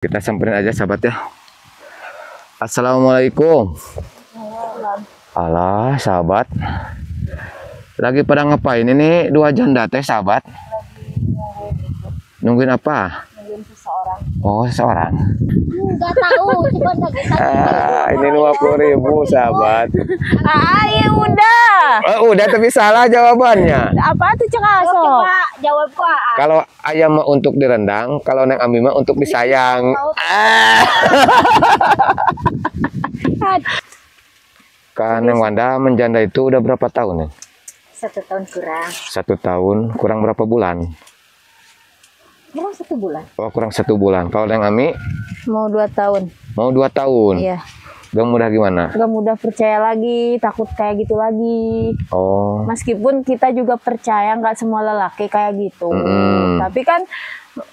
Kita samperin aja sahabat ya. Assalamualaikum. Alah sahabat, lagi pada ngapain ini dua janda teh sahabat? Nungguin apa? Nungguin seseorang. Oh seseorang. Enggak tahu, cuma lagi Ini 50.000 sahabat. ya udah. Udah tapi salah jawabannya. Apa tuh cekaso? Coba jawab Pak. Kalau ayam mah untuk direndang, kalau Neng Ami mah untuk disayang. Kan Neng Wanda menjanda itu udah berapa tahun Neng? 1 tahun kurang. 1 tahun kurang berapa bulan? Kurang 1 bulan. Oh kurang 1 bulan. Kalau Neng Ami? Mau 2 tahun. Mau 2 tahun. Iya. Gak mudah gimana? Gak mudah percaya lagi, takut kayak gitu lagi. Oh. Meskipun kita juga percaya nggak semua lelaki kayak gitu. Tapi kan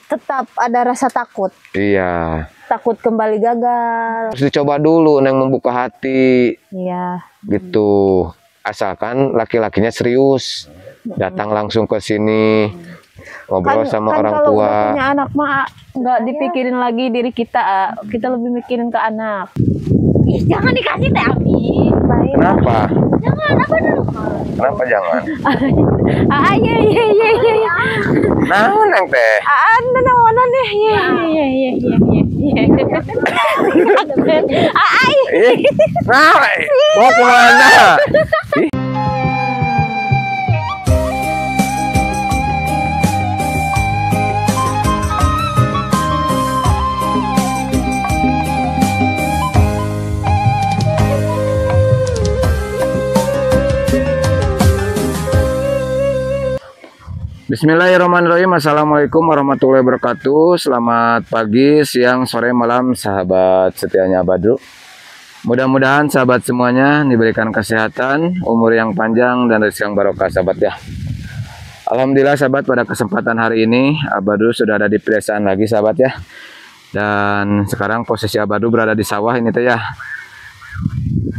tetap ada rasa takut. Iya. Takut kembali gagal. Harus dicoba dulu Neng membuka hati. Iya. Gitu. Asalkan laki-lakinya serius. Datang langsung ke sini. Ngobrol sama orang kalau tua. udah punya anak mah nggak dipikirin lagi diri kita. Kita lebih mikirin ke anak. Ih, jangan dikasih teh Abi. Kenapa? Jangan apa dong? Kenapa jangan? Iya. Nah, Neng teh. Anda nawana deh. Iya. Nah, mau kemana? Ih. Bismillahirrahmanirrahim. Assalamualaikum warahmatullahi wabarakatuh. Selamat pagi, siang, sore, malam sahabat setianya Badru. Mudah-mudahan sahabat semuanya diberikan kesehatan, umur yang panjang, dan rezeki yang barokah sahabat ya. Alhamdulillah sahabat, pada kesempatan hari ini Badru sudah ada di pedesaan lagi sahabat ya. Dan sekarang posisi Badru berada di sawah ini teh ya.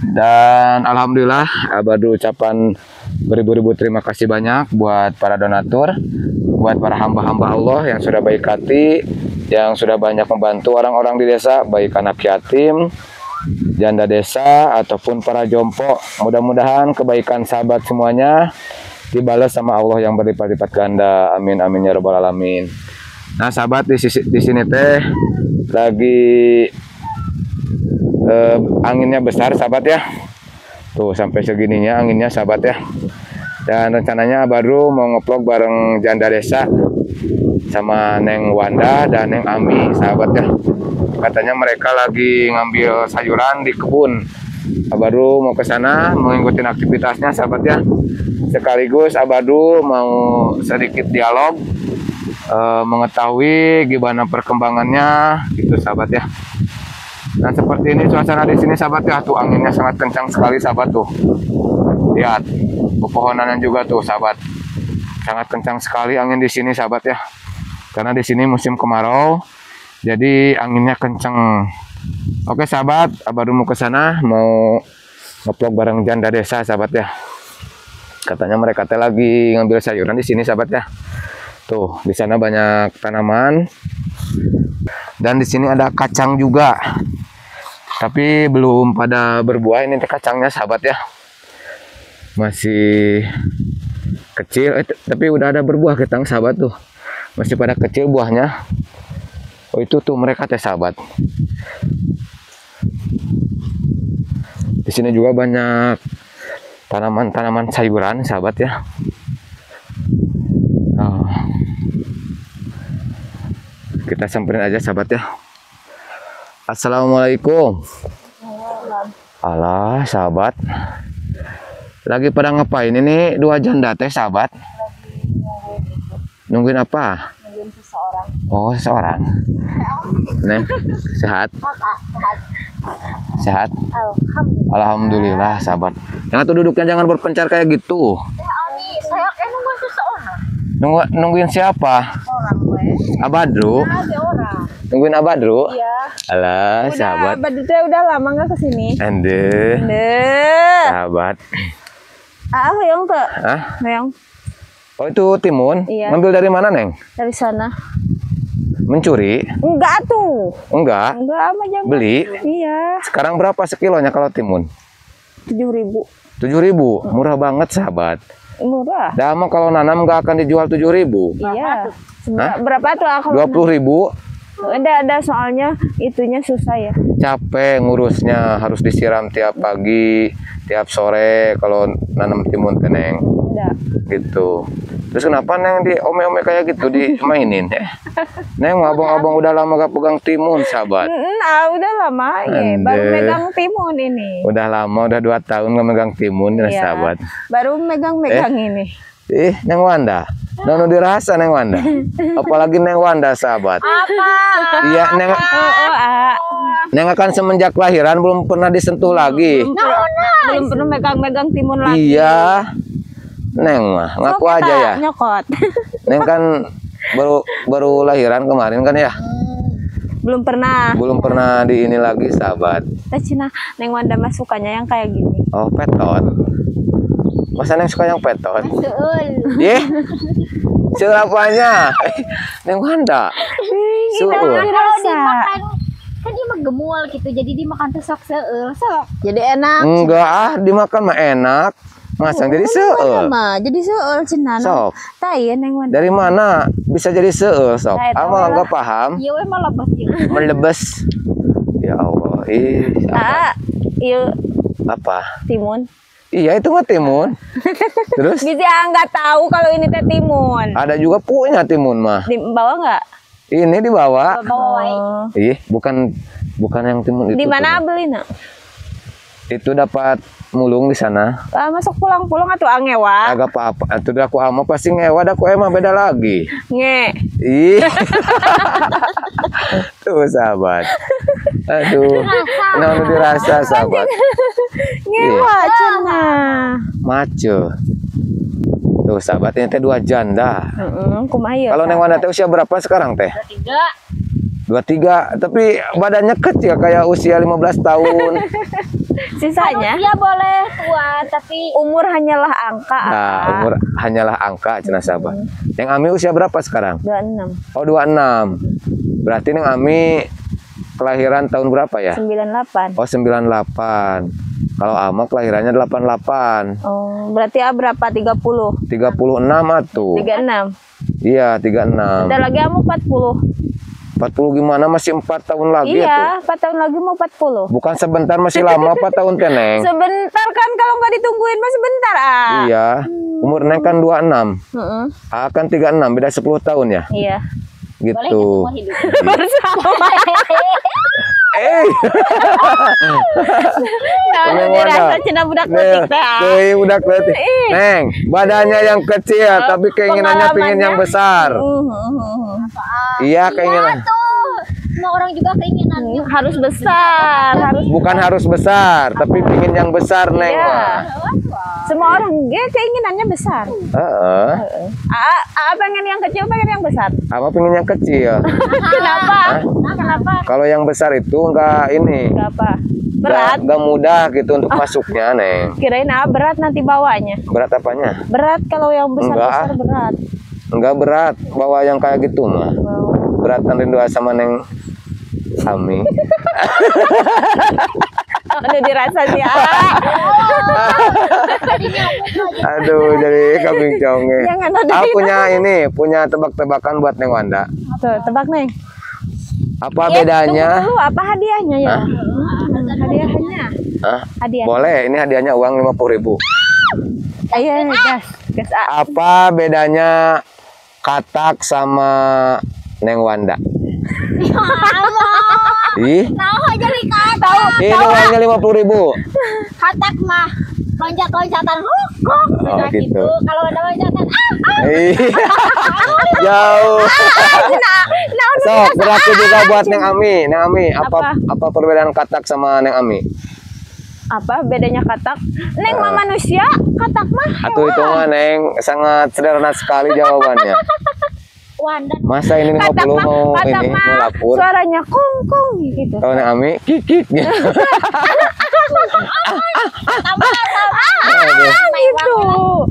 Dan alhamdulillah Badru ucapan beribu-ribu terima kasih banyak buat para donatur, buat para hamba-hamba Allah yang sudah baik hati, yang sudah banyak membantu orang-orang di desa, baik anak yatim, janda desa, ataupun para jompo. Mudah-mudahan kebaikan sahabat semuanya dibalas sama Allah yang berlipat-lipat ganda. Amin amin ya rabbal alamin. Nah sahabat, di sini teh lagi anginnya besar sahabat ya. Tuh sampai segininya anginnya sahabat ya. Dan rencananya baru mau ngeplog bareng janda desa sama Neng Wanda dan Neng Ami sahabat ya. Katanya mereka lagi ngambil sayuran di kebun. Baru mau ke sana mau ngikutin aktivitasnya sahabat ya. Sekaligus Abadu mau sedikit dialog mengetahui gimana perkembangannya gitu sahabat ya. Nah seperti ini suasana di sini sahabat ya, tuh anginnya sangat kencang sekali sahabat tuh. Lihat pepohonannya juga tuh sahabat, sangat kencang sekali angin di sini sahabat ya. Karena di sini musim kemarau, jadi anginnya kencang. Oke sahabat, baru mau ke sana mau ngeplog bareng janda desa sahabat ya. Katanya mereka teh lagi ngambil sayuran di sini sahabat ya. Tuh di sana banyak tanaman dan di sini ada kacang juga. Tapi belum pada berbuah ini kacangnya sahabat ya. Masih kecil tapi udah ada berbuah ketang sahabat tuh. Masih pada kecil buahnya. Oh itu tuh mereka teh sahabat. Di sini juga banyak tanaman-tanaman sayuran sahabat ya. Oh. Kita samperin aja sahabat ya. Assalamualaikum. Alah sahabat, lagi pada ngapain ini dua janda teh sahabat? Nungguin apa? Nungguin seseorang. Oh seseorang. Neng sehat? Sehat? Alhamdulillah sahabat. Jangan tuh duduknya jangan berpencar kayak gitu. Saya nungguin seseorang. Nungguin siapa? Orang gue. Abadru. Ada orang. Nungguin Abadru? Iya. Alah sahabat. Abadru udah lama nggak kesini. Ende. Sahabat. Hoyong tuh. Hah? Hoyong. Oh itu timun? Iya. Ngambil dari mana Neng? Dari sana. Mencuri? Enggak tuh. Enggak. Enggak mah jangan. Beli? Iya. Sekarang berapa sekilonya kalau timun? 7.000. 7.000. Murah banget sahabat. Murah. Dah mah kalau nanam nggak akan dijual 7.000. Iya. Hah? Berapa tuh aku? 20.000. Ada soalnya itunya susah ya. Capek ngurusnya, harus disiram tiap pagi, tiap sore kalau nanam timun teneng. Ada. Gitu. Terus kenapa Neng di ome-ome kayak gitu dimainin ya? Neng abang-abang udah lama gak pegang timun sahabat. Nah, udah lama ya. Baru Ande. megang timun ini. Udah lama, udah 2 tahun gak megang timun ya Iya. sahabat. Baru megang-megang ini. Neng Wanda, Nono dirasa Neng Wanda. Apalagi Neng Wanda sahabat. Apa? Iya Neng, Neng akan semenjak kelahiran belum pernah disentuh lagi. Belum pernah megang-megang timun lagi. Iya, Neng mah ngaku Sok aja kita ya. Nyokot. Neng kan baru lahiran kemarin kan ya. Belum pernah. Belum pernah di ini lagi sahabat. Kita Cina Neng Wanda mah sukanya yang kayak gini. Oh petot. Masa Neng suka yang petot? Seul. Ye? Seul apanya? Neng Wanda. Seul. Kalau Dirasa. dimakan kan dia mah gemul gitu, jadi dimakan tuh sok seul, sok. Jadi enak. Enggak, dimakan mah enak. Masa jadi seul? Mah jadi seul Cina. Sok. Tahu Neng Wanda. Dari mana bisa jadi seul sok? Saya tahu Ama lah. enggak paham. Iya we mah lebat ya. Melebes. Ya Allah. Apa? Iya Apa? timun. Iya itu mah timun. Terus Bisa nggak tahu kalau ini teh timun. ada juga punya timun mah. Di bawah nggak? Ini dibawa. Bawa wae. Ih, bukan yang timun itu. Di mana tuh. beli nak? Itu dapat mulung di sana. Masuk pulang-pulang atau angewa? Agak apa-apa. Itu dah aku ama pasti ngewa, dah aku emang beda lagi. Nge. Ih. Tuh sahabat. Aduh. Nah, udah dirasa sahabat. Ngewa Cina. Mace. Tuh sahabat ini teh 2 janda. Kumaha ya? Kalau Neng Wanda teh usia berapa sekarang teh? 23, tapi badannya kecil kayak usia 15 tahun. Sisanya Dia boleh tua tapi umur hanyalah angka. Nah, umur hanyalah angka cenah sahabat. Yang Ami usia berapa sekarang? 26, Oh, 26. Berarti Neng Ami kelahiran tahun berapa ya? 98. Oh, 98. Kalau Ama kelahirannya 88. Oh, berarti berapa? 30. 36 atuh. 36. Iya, 36. Ada lagi kamu 40. 40 gimana, masih 4 tahun lagi Iya, tuh. 4 tahun lagi mau 40. Bukan sebentar, masih lama 4 tahun teh Neng. Sebentar kan kalau nggak ditungguin mah sebentar Iya. Umur Neng kan 26. Heeh. Akan 36, beda 10 tahun ya. Iya. boleh nggak Gitu. semua hidup. Bersama. Nah, Neng dirasa Wanda. cina budak Neng, letik teh. tuh, udah kelihatan. Neng, badannya yang kecil, tapi keinginannya pengen yang besar. Iya, keinginan. Tuh, semua orang juga keinginannya. Harus besar, harus Bukan harus besar, tapi pengen yang besar, Neng. Iya. mah. Semua orang keinginannya besar. Heeh. Pengen yang kecil, pengen yang besar. Ama pengen yang kecil. Kenapa? Hah? Kenapa? Kalau yang besar itu enggak ini. Enggak apa? Berat. Enggak mudah gitu untuk masuknya, Neng. Kirain berat nanti bawanya. Berat apanya? Berat kalau yang besar-besar Enggak. berat. Enggak berat, bawa yang kayak gitu mah. Beratan rindu sama Neng Ami. Udah dirasa sih. Aduh, jadi kambing conge. Jangan ada Aku punya tebak-tebakan buat Neng Wanda. Tuh, tebak nih. Apa Ya, bedanya? tunggu dulu, apa hadiahnya ya? Hah? Hadiahnya. Hah? Hadiah. Boleh, ini hadiahnya uang 50.000. Ayo, gas. Gas A. Apa bedanya katak sama Neng Wanda? Ih, Tahu jadi kata. ini uangnya 50.000. Katak mah loncat-loncatan rukuk. Oh, gitu. Kalau ada loncatan Ih, jauh. Sok, berlaku juga buat Neng Ami. Neng Ami, apa perbedaan katak sama Neng Ami? Apa bedanya katak? Neng mah manusia, katak mah Atau itu mah Neng sangat sederhana sekali jawabannya. Wanda. Masa ini 50 mau katak ini mah mau lapor? suaranya kong gitu. Kalau Neng Ami kikik gitu. Aduh. Gitu.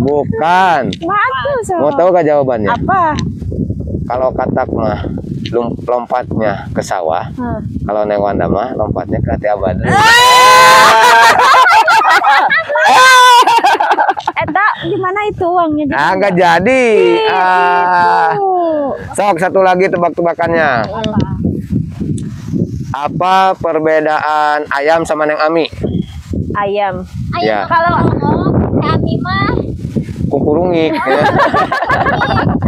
Bukan. Matu so. Mau tahu gak jawabannya? Apa? Kalau katak mah lompatnya ke sawah. Kalau Neng Wanda mah lompatnya ke hati abad. Eta gimana itu uangnya? Ah, nggak jadi. Sok satu lagi tebak-tebakannya. Apa perbedaan ayam sama Neng Ami? Ayam. Ya. Kalau kami mah Kukurungik.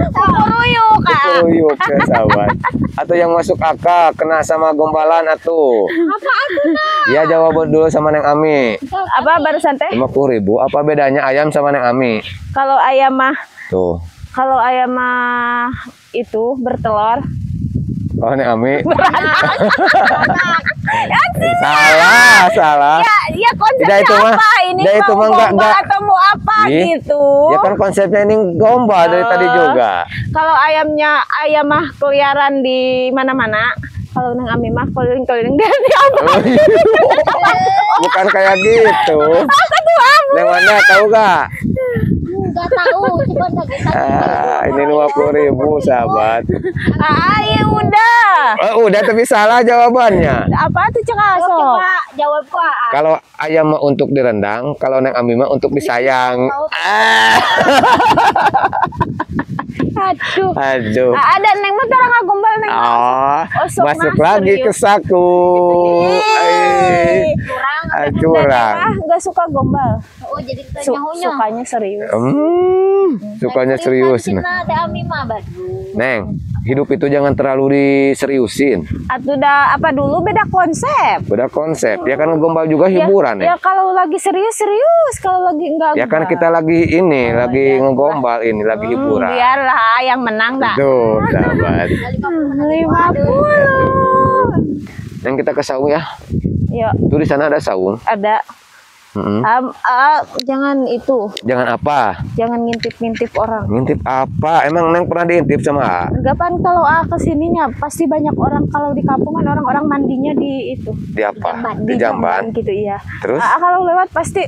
Kuruyuk, Kak. Kukuruyuk ya sahabat. Atau yang masuk akal kena sama gombalan atuh. apa aku nah? Ya jawab dulu sama Neng Ami. Apa barusan teh? 50.000. Apa bedanya ayam sama Neng Ami? Kalau ayam mah Tuh. itu bertelur. Oh Neng Ami. Salah. Ya konsepnya Tidak, itu mah- apa? Ini tidak, itu mau mah gombal enggak. atau mau apa Ih, gitu? Ya kan konsepnya ini gombal dari tadi juga. Kalau ayam mah keliaran di mana-mana. Kalau Neng Ami mah keliling-keliling di apa? Bukan kayak gitu. Neng Wanda tahu gak? Enggak tahu, cuma enggak Ini 50.000 sahabat. Ya udah. Udah tapi salah jawabannya. Apa tuh cekaso? Coba jawab Pak. Kalau ayam mah untuk direndang, kalau Neng Ami mah untuk disayang. Aduh. Ada Neng mah tara ngagombal Neng. Sok Masuk mah lagi ke serius. saku. Curang. Nggak suka gombal. Oh, jadi tanya-nya. Sukanya serius. Sukanya serius. Nah, teh Ami mah bagus. Neng, hidup itu jangan terlalu diseriusin. Atau udah apa dulu beda konsep. Beda konsep. Ya kan ngegombal juga hiburan Ya ya. kalau lagi serius, kalau lagi enggak Ya kan kita lagi ini, lagi ngegombal ini, lagi hiburan. biarlah yang menang dah. Tuh, sahabat. 50. Yang kita ke saung ya. Yuk, Tuh di sana ada saung. ada. Mm-mm. Jangan itu, Jangan apa? jangan ngintip-ngintip orang. Ngintip apa? Emang Neng pernah diintip sama A? Enggak pan kalau kesininya pasti banyak orang kalau di kampung kan orang-orang mandinya di itu Di apa? Di jamban jamban. gitu iya. Terus Kalau lewat pasti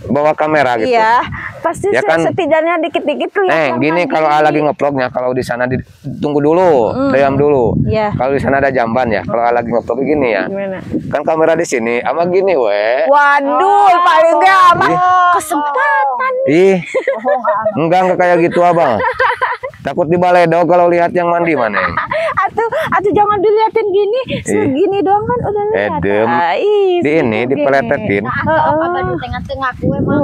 bawa kamera gitu. iya pasti Ya kan? setidaknya dikit-dikit tuh yang Gini mandi. kalau A lagi ngevlognya, kalau di sana tunggu dulu, diam dulu. Iya. Kalau di sana ada jamban ya. Kalau A lagi ngevlog gini ya. Gimana? Kan kamera di sini, ama gini we. Waduh, paling gak Ih. kesempatan. Ih, enggak kayak gitu abang. Takut dibaledog kalau lihat yang mandi mana. Atau jangan diliatin gini, segini doang kan udah lihat. Edem. Di ini dipeletetin. Apa baru tengah-tengah kue mah.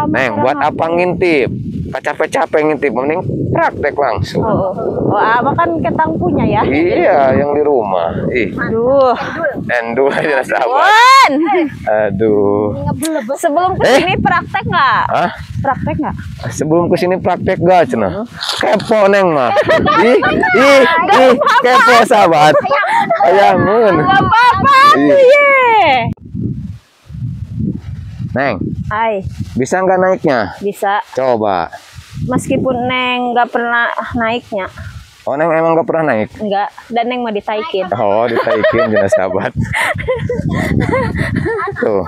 Neng, buat apa ngintip? Capek-capek ngintip, mending praktek langsung. Apa kan ketang punya ya? Iya, yang di rumah. Ih, Aduh. endul aja sahabat. Wan. Aduh. Sebelum kesini praktek nggak? Hah? Praktek nggak? Sebelum kesini praktek gak cenah? Kepo Neng mah. Ih, kepo sahabat. Ayamun. Gak apa-apa tuh ye. Neng, Hai, bisa nggak naiknya? bisa. Coba. Meskipun Neng nggak pernah naiknya, Oh, Neng emang nggak pernah naik? nggak. Dan Neng mau ditaikin. Oh, ditaikin jelas sahabat. Tuh.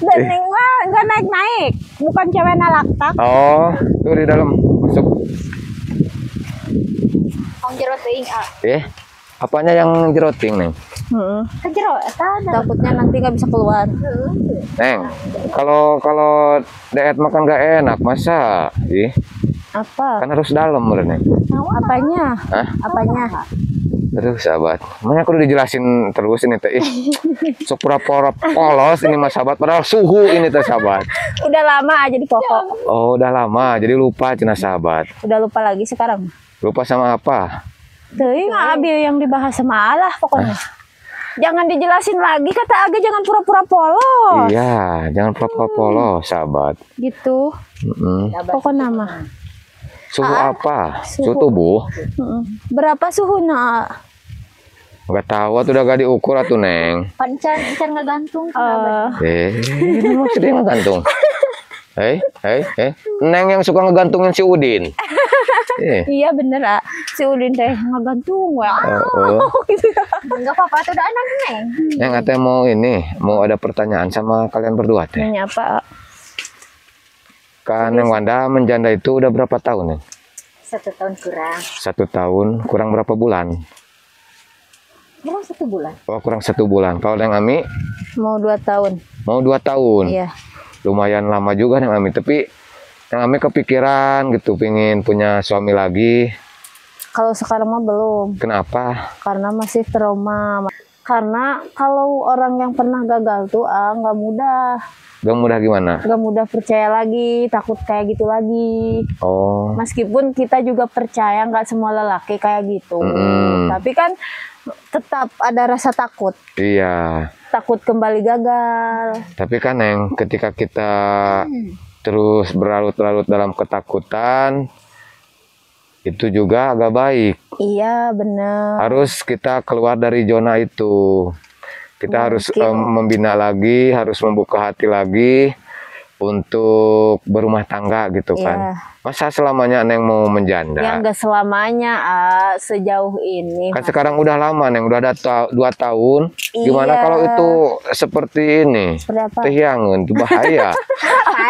Dan Neng mah nggak naik-naik. Bukan cewek nalaktak. Oh, tuh di dalam masuk. Ong jero teuing Apanya yang jeroting, Neng? Kan jero eta Takutnya nanti nggak bisa keluar. Neng, kalau diet makan gak enak, masa? Apa? Kan harus dalam bener, Neng. Apanya? Hah? Apanya? Aduh, sahabat. Makanya aku udah dijelasin terus ini teh. Sok pura-pura polos ini mas sahabat, padahal suhu ini teh sahabat. Udah lama aja di pokok. Oh, udah lama, jadi lupa cina sahabat. Udah lupa lagi sekarang. Lupa sama apa? Tuh nggak Abi yang dibahas sama Allah pokoknya. Jangan dijelasin lagi kata Aga, jangan pura-pura polos. Iya, jangan pura-pura polos, sahabat. Gitu. Pokok nama. Suhu apa? Suhu Suhu. tubuh? Berapa suhunya? Nggak tahu, tuh udah gak diukur atuh, Neng. pancan ngegantung Ini maksudnya ngegantung. Neng yang suka ngegantungin si Udin. Iya bener si Udin teh ngegantung wah. enggak apa-apa tuh udah anak Neng. Neng, ate mau ada pertanyaan sama kalian berdua teh. Nanya apa? Kan Neng Wanda menjanda itu udah berapa tahun, Neng? 1 tahun kurang. 1 tahun kurang berapa bulan? Kurang 1 bulan. Oh, kurang 1 bulan. Kalau Neng Ami Mau 2 tahun. mau 2 tahun. Iya. Lumayan lama juga Neng Ami. Tapi Neng Ami kepikiran gitu, pingin punya suami lagi. Kalau sekarang mah belum. Kenapa? Karena masih trauma. Karena kalau orang yang pernah gagal tuh nggak mudah. Gak mudah gimana? Nggak mudah percaya lagi, takut kayak gitu lagi. Oh, Meskipun kita juga percaya nggak semua lelaki kayak gitu. Tapi kan tetap ada rasa takut. iya. Takut kembali gagal. Tapi kan Neng, ketika kita terus berlarut-larut dalam ketakutan, itu juga agak baik. Iya bener. Harus kita keluar dari zona itu. Kita harus Mungkin. membina lagi, harus membuka hati lagi untuk berumah tangga gitu Iya. kan. Masa selamanya Neng mau menjanda? Ya nggak selamanya sejauh ini. Kan sekarang udah lama Neng, udah ada 2 tahun. Gimana Iya. kalau itu seperti ini? Seperti apa? Tahiyangan, itu bahaya.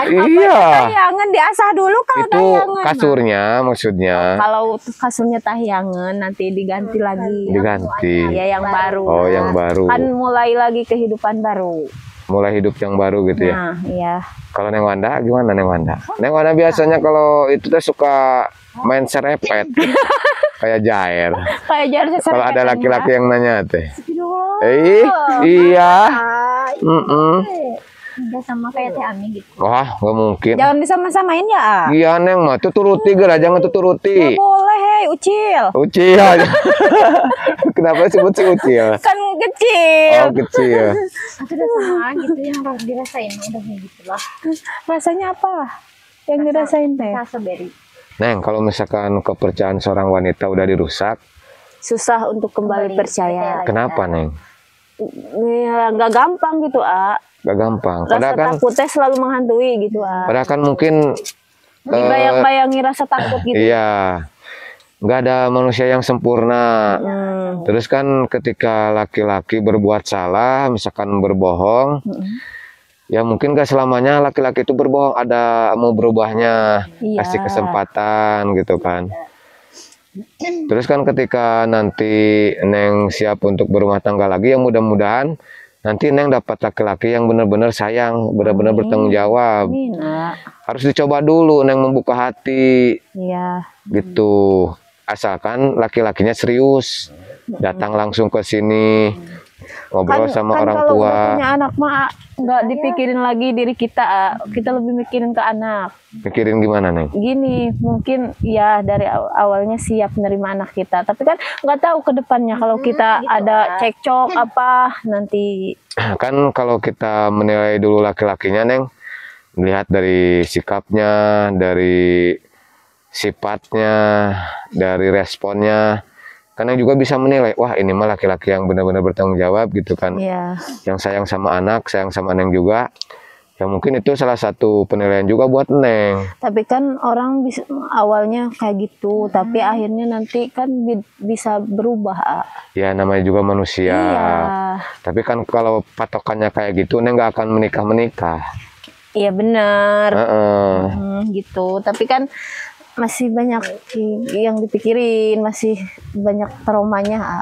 Iya. Tahiyangan diasah dulu kalau Itu tahiyangan. kasurnya maksudnya Kalau kasurnya tahiyangan nanti diganti lagi. diganti. Ya yang baru. Oh, yang baru. Kan mulai lagi kehidupan baru. Mulai hidup yang baru gitu ya. Nah, iya. Kalau Neng Wanda gimana Neng Wanda? Neng Wanda biasanya kalau itu tuh suka main serepet. Kayak Jair. Kayak jarang Kalau ada laki-laki yang nanya teh. Aduh. Iya. Enggak sama kayak Teh Ami gitu. Wah, nggak mungkin. Jangan disama-samain ya. Iya Neng mah tuturuti gara jangan tuturuti. Boleh, hei, ucil. Ucil. Kenapa disebut si Ucil? Kan kecil. Oh, kecil. Aku udah sama gitu yang harus dirasain udah gitu lah. Rasanya apa? Yang dirasain teh? Rasa beri. Neng, kalau misalkan kepercayaan seorang wanita udah dirusak, Susah untuk kembali percaya. kenapa Neng? Ya, nggak gampang gitu, Gak gampang. Rasa Padahal kan, takutnya selalu menghantui gitu, padahal kan mungkin Dibayang-bayangi rasa takut gitu. iya, nggak ada manusia yang sempurna. Hmm. Terus kan ketika laki-laki berbuat salah, misalkan berbohong, ya mungkin gak selamanya laki-laki itu berbohong. Ada mau berubahnya, Iya. kasih kesempatan gitu kan. Terus kan ketika nanti Neng siap untuk berumah tangga lagi, yang mudah-mudahan nanti Neng dapat laki-laki yang benar-benar sayang, benar-benar bertanggung jawab. Amin, Harus dicoba dulu Neng membuka hati Iya. gitu. Asalkan laki-lakinya serius, datang langsung ke sini, ngobrol sama orang kalau tua. udah punya anak mah nggak dipikirin lagi diri kita, kita lebih mikirin ke anak. Mikirin gimana Neng? Gini, mungkin ya dari awalnya siap menerima anak kita, tapi kan nggak tahu ke depannya kalau kita ada cekcok apa nanti. Kan kalau kita menilai dulu laki-lakinya Neng, melihat dari sikapnya, dari sifatnya, dari responnya, karena juga bisa menilai, wah ini mah laki-laki yang benar-benar bertanggung jawab gitu kan, Iya. yang sayang sama anak, sayang sama Neng juga. Ya mungkin itu salah satu penilaian juga buat Neng. Tapi kan orang bisa awalnya kayak gitu, tapi akhirnya nanti kan bisa berubah. Ya namanya juga manusia. Iya. Tapi kan kalau patokannya kayak gitu, Neng nggak akan menikah. Iya benar. Heeh. Gitu. Tapi kan masih banyak yang dipikirin, masih banyak traumanya.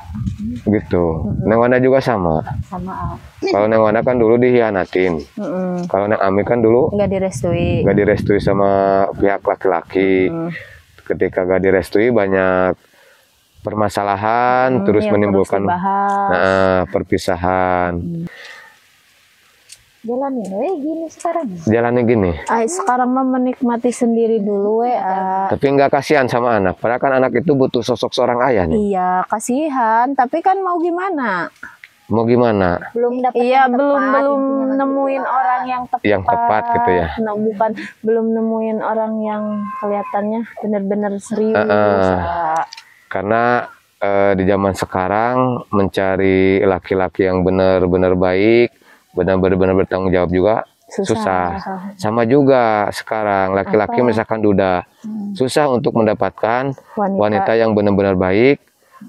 Gitu. Neng Wanda juga sama. Sama. Kalau Neng Wanda kan dulu dihianatin. Kalau Neng Ami kan dulu Nggak direstui. gak direstui sama pihak laki-laki. Ketika gak direstui banyak permasalahan, terus yang menimbulkan terus dibahas. perpisahan. Jalanin gini sekarang. Jalannya gini. Sekarang mah menikmati sendiri dulu Tapi nggak kasihan sama anak. Padahal kan anak itu butuh sosok seorang ayah nih. Iya, kasihan, tapi kan mau gimana? Mau gimana? Belum dapat Iya, yang belum tepat, intinya nemuin gitu. orang yang tepat. Yang tepat gitu ya. Nah, bukan belum nemuin orang yang kelihatannya benar-benar serius. Karena di zaman sekarang mencari laki-laki yang benar-benar baik, benar-benar bertanggung jawab juga susah. Sama juga sekarang laki-laki misalkan duda, susah untuk mendapatkan wanita yang benar-benar baik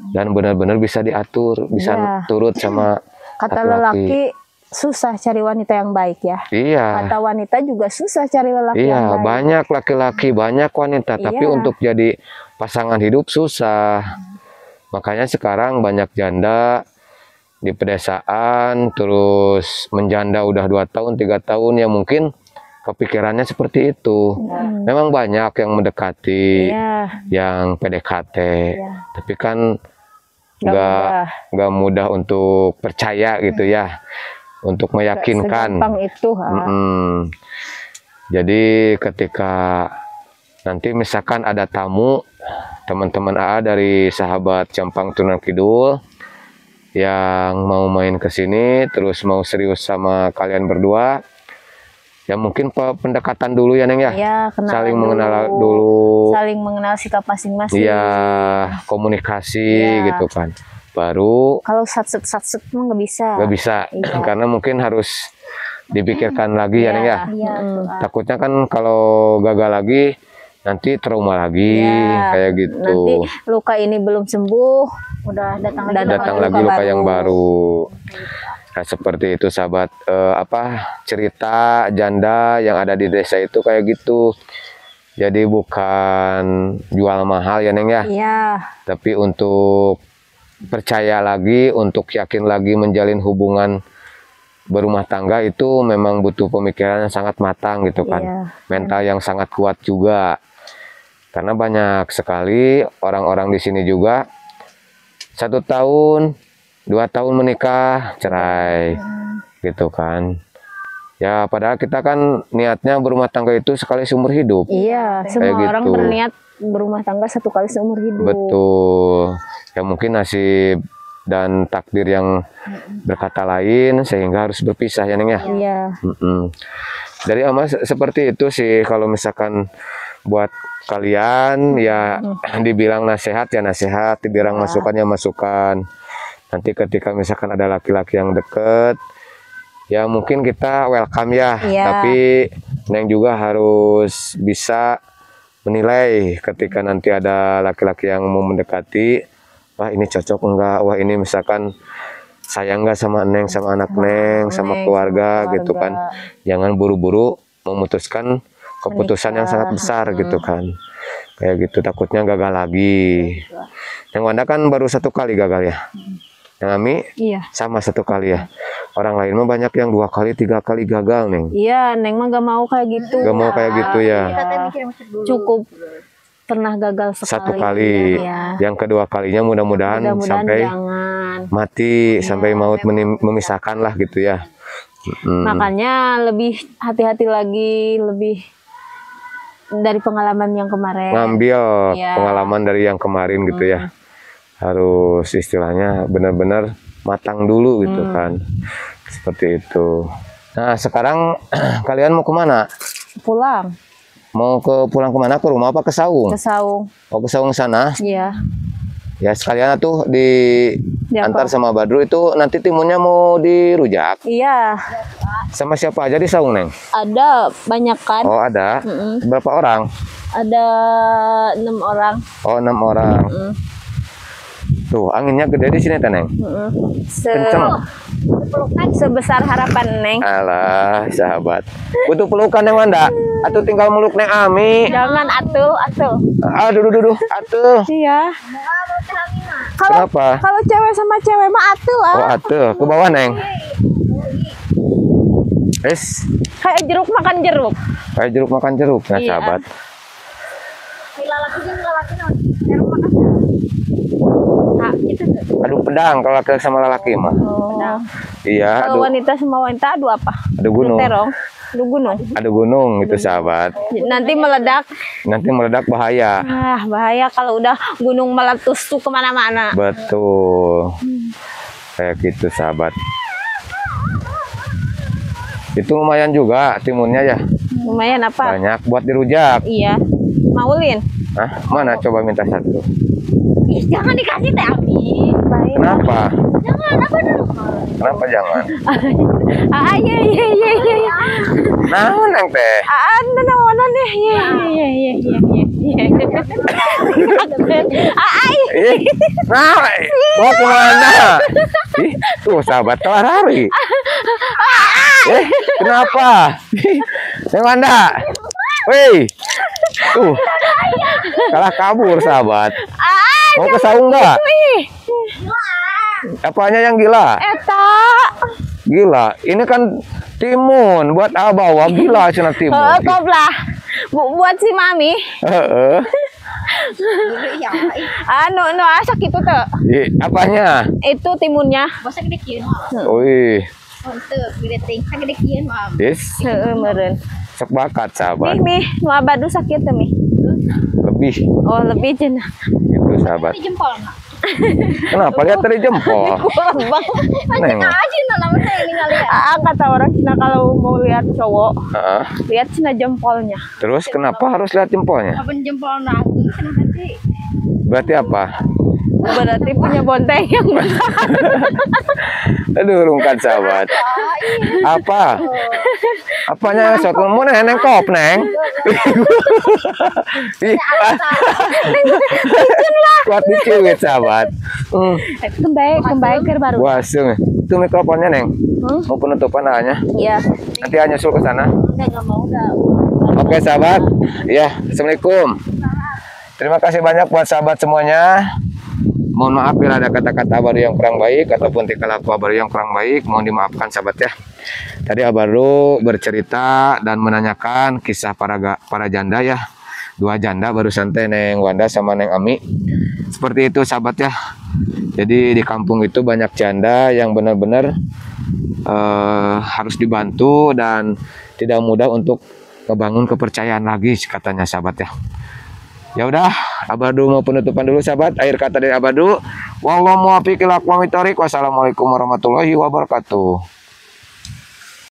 dan benar-benar bisa diatur, bisa Iya. turut sama Kata laki-laki. lelaki susah cari wanita yang baik ya. Iya. Kata wanita juga susah cari lelaki yang Iya, baik. banyak laki-laki, banyak wanita, tapi Iya. untuk jadi pasangan hidup susah. Makanya sekarang banyak janda di pedesaan, terus menjanda udah 2 tahun, 3 tahun, ya mungkin kepikirannya seperti itu. Memang banyak yang mendekati, Iya. yang PDKT, tapi kan nggak mudah untuk percaya gitu ya, untuk meyakinkan. Segampang itu. Jadi ketika nanti misalkan ada tamu, teman-teman AA dari sahabat Campang Tunan Kidul yang mau main ke sini, terus mau serius sama kalian berdua, ya mungkin pendekatan dulu ya Neng ya. Iya, kenalan Saling mengenal dulu. Saling mengenal sikap masing-masing. Iya, komunikasi Iya. gitu kan. Baru Kalau satset mah nggak bisa. nggak bisa, Iya. karena mungkin harus dipikirkan lagi ya Neng ya. Iya. Takutnya kan kalau gagal lagi nanti trauma lagi, Iya. kayak gitu. Nanti luka ini belum sembuh, Udah datang lagi. Datang lagi luka yang baru. Nah, seperti itu sahabat, cerita janda yang ada di desa itu kayak gitu. Jadi bukan jual mahal ya Neng ya, Iya. tapi untuk percaya lagi, untuk yakin lagi menjalin hubungan berumah tangga itu memang butuh pemikiran yang sangat matang gitu kan. Iya. Mental yang sangat kuat juga. Karena banyak sekali orang-orang di sini juga 1 tahun, 2 tahun menikah, cerai, gitu kan. Ya padahal kita kan niatnya berumah tangga itu sekali seumur hidup. Iya, semua Kayak orang gitu. berniat berumah tangga 1 kali seumur hidup. Betul. Ya mungkin nasib dan takdir yang berkata lain sehingga harus berpisah ya Neng ya. Iya. Dari Ama seperti itu sih, kalau misalkan buat kalian ya dibilang nasihat ya nasihat, dibilang masukan ya masukan. Nanti ketika misalkan ada laki-laki yang deket, ya mungkin kita welcome ya, Iya. tapi Neng juga harus bisa menilai ketika nanti ada laki-laki yang mau mendekati, wah ini cocok enggak, wah ini misalkan sayang enggak sama Neng, sama anak Neng, sama Neng, keluarga sama gitu kan. Jangan buru-buru memutuskan keputusan yang sangat besar gitu kan. Kayak gitu, takutnya gagal lagi. Yang Wanda kan baru 1 kali gagal ya. Yang Ami Iya. sama 1 kali ya. Orang lain mah banyak yang 2 kali, 3 kali gagal Neng. Iya, Neng mah gak mau kayak gitu. Gak mau kayak gitu ya. Kita teh mikir-mikir dulu. Cukup pernah gagal 1 sekali. kali. Iya. Yang kedua kalinya mudah-mudahan Mudah-mudahan sampai jangan. mati, sampai maut memisahkan lah gitu ya. Makanya lebih hati-hati lagi, lebih dari pengalaman yang kemarin. Ngambil Iya. pengalaman dari yang kemarin gitu ya. Harus istilahnya benar-benar matang dulu gitu kan. Seperti itu. Nah sekarang kalian mau kemana? Pulang Mau pulang kemana? Ke rumah apa ke Saung? ke Saung. Oh ke Saung sana. Iya. Ya sekalian tuh Diapa? antar sama Badru itu nanti timunnya mau dirujak. Iya. Sama siapa aja di Saung Neng? Ada banyak kan? Oh ada. Berapa orang? Ada 6 orang. Oh 6 orang. Tuh anginnya gede di sini Neng. Kenceng. Sebesar harapan Neng. Alah sahabat. Butuh pelukan yang Wanda. Atuh tinggal meluk Neng Ami. Jangan atuh. Aduh. Atuh. Iya. Kalau Kenapa? kalau cewek sama cewek mah atuh Oh atuh. Ke bawah Neng. Es. Kayak jeruk makan jeruk. Kayak jeruk makan jeruk. Nah Iya. sahabat. Lalaki jeung lalaki naon? Terus makan. Ah, itu tuh. Aduh pedang kalau laki sama lelaki mah. Oh. Iya. Kalau Aduh. wanita sama wanita adu apa? Adu gunung. Adu terong. Adu gunung. Adu gunung itu sahabat. Nanti meledak. Nanti meledak bahaya. Ah, bahaya kalau udah gunung meletus tuh kemana-mana. Betul. Kayak gitu sahabat. Itu lumayan juga timunnya ya. Lumayan apa? Banyak buat dirujak. Iya. Maulin. Hah? Mana coba minta 1. Ih, jangan dikasih teh Abi. Kenapa? Jangan apa dong? Kenapa jangan? Ah, iya. Nah, nang teh. Ah, nawanan deh. Iya. Ah, Ih, nah, mau kemana? Ih, tuh sahabat telah lari. Kenapa? Neng Wanda. Woi. Tuh. Kalah kabur sahabat. Ah, Mau ke saung nggak? ih. Apanya yang gila? Eta. Gila. Ini kan timun buat abah. Wah gila cina timun. Koplah. Buat si mami. Heeh. Ya, Anu asa gitu tuh. Apanya? Itu timunnya. bosan gede kieu. Wih. Untuk gede ting, gede kieu mah. Yes. Heeh, meureun. Sok bakat sahabat. Mi, nu abadu sakit teh, Mi. Lebih. Oh, lebih cenah. Itu sahabat. Ini jempol nak. Kenapa lihat dari jempol? Neng. Aja nama saya ini ngeliat. Kata orang Cina kalau mau lihat cowok, Heeh. lihat Cina jempolnya. Terus kenapa harus lihat jempolnya? Apa jempol nak? Kenapa sih? Berarti apa? Berarti punya bonteng yang besar. Aduh, rungkat sahabat. Apa? Apanya sok mau neng kop neng? Ih, kuat dicewit sahabat. Kembali ke baru. Wah, itu mikrofonnya neng. Mau penutupan hanya. Iya. Nanti hanya nyusul ke sana. Nggak mau dah. Oke sahabat. Ya, assalamualaikum. Terima kasih banyak buat sahabat semuanya. Mohon maaf bila ada kata-kata baru yang kurang baik ataupun tingkah laku baru yang kurang baik, mohon dimaafkan sahabat ya. Tadi Abaru bercerita dan menanyakan kisah para janda ya. 2 janda baru santai Neng Wanda sama Neng Ami. Seperti itu sahabat ya. Jadi di kampung itu banyak janda yang benar-benar harus dibantu dan tidak mudah untuk membangun kepercayaan lagi katanya sahabat ya. Ya udah, Abadu mau penutupan dulu sahabat. Akhir kata dari Abadu. Wallahu muwaffiq ila aqwamit thoriq. Wassalamualaikum warahmatullahi wabarakatuh.